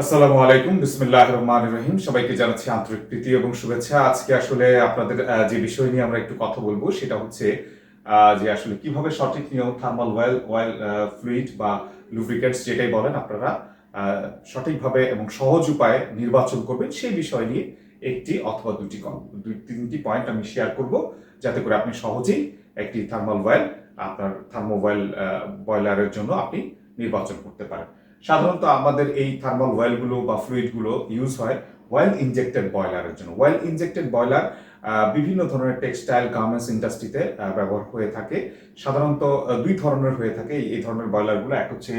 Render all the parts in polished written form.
আসসালামু আলাইকুম, বিসমিল্লাহির রহমানির রহিম। সবাইকে জানাচ্ছি আন্তরিক প্রীতি এবং শুভেচ্ছা। আজকে আসলে আপনাদের যে বিষয় নিয়ে আমরা একটু কথা বলবো সেটা হচ্ছে যে আসলে কিভাবে সঠিক নিয়ম থার্মাল অয়েল ফ্লুইড বা লুব্রিকেন্টস যেটাই বলেন আপনারা সঠিকভাবে এবং সহজ উপায়ে নির্বাচন করবেন সেই বিষয় নিয়ে একটি অথবা দুই তিনটি পয়েন্ট আমি শেয়ার করব, যাতে করে আপনি সহজেই একটি থার্মাল অয়েল আপনার থার্মোওয়েল বয়লারের জন্য আপনি নির্বাচন করতে পারেন। সাধারণত আমাদের এই থার্মাল অয়েলগুলো বা ফ্লুইডগুলো ইউজ হয় অয়েল ইনজেক্টেড বয়লারের জন্য। অয়েল ইনজেক্টেড বয়লার বিভিন্ন ধরনের টেক্সটাইল গার্মেন্টস ইন্ডাস্ট্রিতে ব্যবহার হয়ে থাকে। সাধারণত দুই ধরনের হয়ে থাকে এই ধরনের বয়লারগুলো। এক হচ্ছে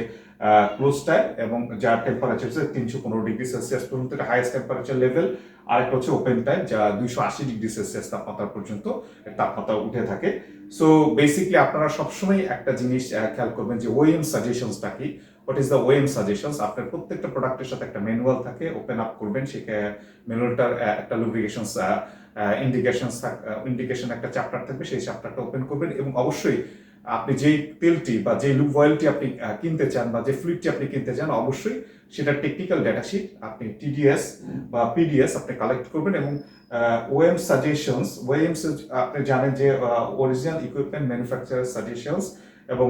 ক্লোজ টাইপ, এবং যার টেম্পারেচার হচ্ছে 315 ডিগ্রি সেলসিয়াস পর্যন্ত হাইয়েস্ট টেম্পারেচার লেভেল। আরেকটা হচ্ছে ওপেন টাইপ, যা 280 ডিগ্রি সেলসিয়াস তাপমাত্রা পর্যন্ত তাপমাত্রা উঠে থাকে। সো বেসিকলি আপনারা সবসময় একটা জিনিস খেয়াল করবেন যে ওএম সাজেশনসটা কি। What is the OM suggestions? আপনার প্রত্যেকটা প্রোডাক্টের সাথে একটা ম্যানুয়াল থাকে, ওপেন আপ করবেন, সেখানে ম্যানুয়ালটার একটা লুব্রিকেশনস ইন্ডিকেশন একটা চ্যাপ্টার থাকবে, সেই চ্যাপ্টারটা ওপেন করবেন এবং অবশ্যই আপনি যেই তেলটি বা যে লুব অয়েলটি আপনি কিনতে চান বা যে ফ্লুইডটি আপনি কিনতে চান, অবশ্যই সেটার টেকনিক্যাল ডেটা শিট আপনি টিডিএস বা পিডিএস আপনি কালেক্ট করবেন। এবং ওএম সাজেশনস, ওএমস আপনি জানেন যে অরিজিনাল ইকুইপমেন্ট ম্যানুফ্যাকচারার সাজেশনস, এবং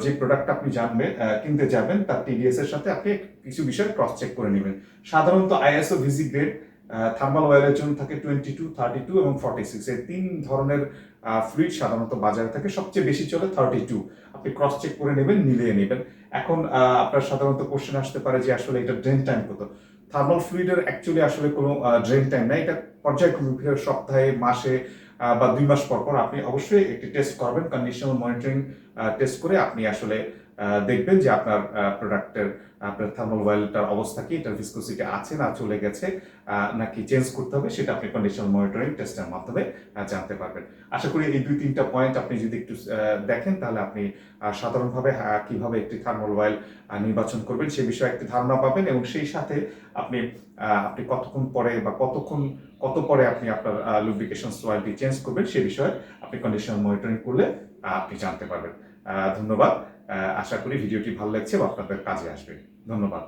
যে প্রোডাক্ট আপনি জানবেন কিনতে যাবেন তার টিডিএস এর সাথে আপনি কিছু বিষয় ক্রস চেক করে নেবেন। সাধারণত আইএসও ভিজি গ্রেড থার্মাল অয়েলের জন্য থাকে 22, 32 এবং 46। এই তিন ধরনের ফ্লুইড সাধারণত বাজারে থাকে, সবচেয়ে বেশি চলে 32। আপনি ক্রস চেক করে নেবেন, মিলিয়ে নেবেন। এখন আপনার সাধারণত কোশ্চেন আসতে পারে যে আসলে এটা ড্রেন টাইম কত। থার্মাল ফ্লুইডের অ্যাকচুয়ালি আসলে কোনো ড্রেন টাইম নাই, এটা পর্যায়ক্রমে সপ্তাহে, মাসে বা 2 মাস পর পর আপনি অবশ্যই একটি টেস্ট করবেন। কন্ডিশনাল মনিটরিং টেস্ট করে আপনি আসলে দেখবেন যে আপনার প্রোডাক্টের আপনার থার্মাল অয়েলটার অবস্থা কি, এটার ভিসকোসিটি আছে না চলে গেছে, নাকি চেঞ্জ করতে হবে, সেটা আপনি কন্ডিশনাল মনিটরিং টেস্টের মাধ্যমে জানতে পারবেন। আশা করি এই 2-3টা পয়েন্ট আপনি যদি একটু দেখেন, তাহলে আপনি সাধারণভাবে কিভাবে একটি থার্মাল অয়েল নির্বাচন করবেন সে বিষয়ে একটি ধারণা পাবেন, এবং সেই সাথে আপনি আপনি কতক্ষণ পরে বা কত পরে আপনি আপনার লুব্রিকেশন অয়েলটি চেঞ্জ করবেন সে বিষয়ে আপনি কন্ডিশনাল মনিটরিং করলে আপনি জানতে পারবেন। ধন্যবাদ। আশা করি ভিডিওটি ভালো লাগছে বা আপনাদের কাজে আসবে। ধন্যবাদ।